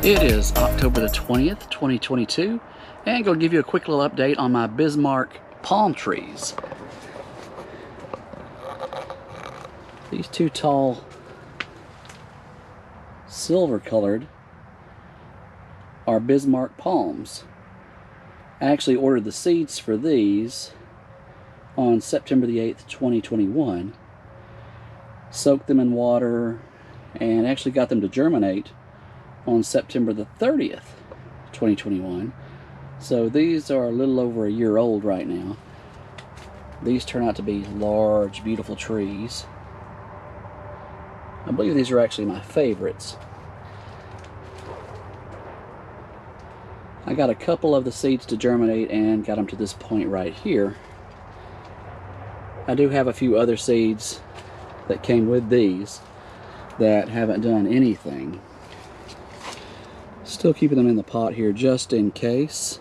It is October the 20th, 2022, and I'm going to give you a quick little update on my Bismark palm trees. These two tall, silver colored, are Bismark palms. I actually ordered the seeds for these on September the 8th, 2021. Soaked them in water and actually got them to germinate on September the 30th, 2021. So these are a little over a year old right now. These turn out to be large, beautiful trees. I believe these are actually my favorites. I got a couple of the seeds to germinate and got them to this point right here. I do have a few other seeds that came with these that haven't done anything. Still keeping them in the pot here just in case,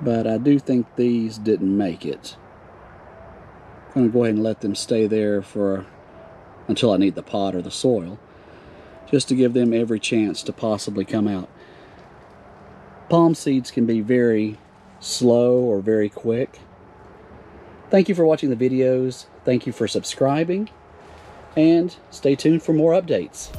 but I do think these didn't make it. I'm going to go ahead and let them stay there until I need the pot or the soil, just to give them every chance to possibly come out. Palm seeds can be very slow or very quick. Thank you for watching the videos. Thank you for subscribing, and stay tuned for more updates.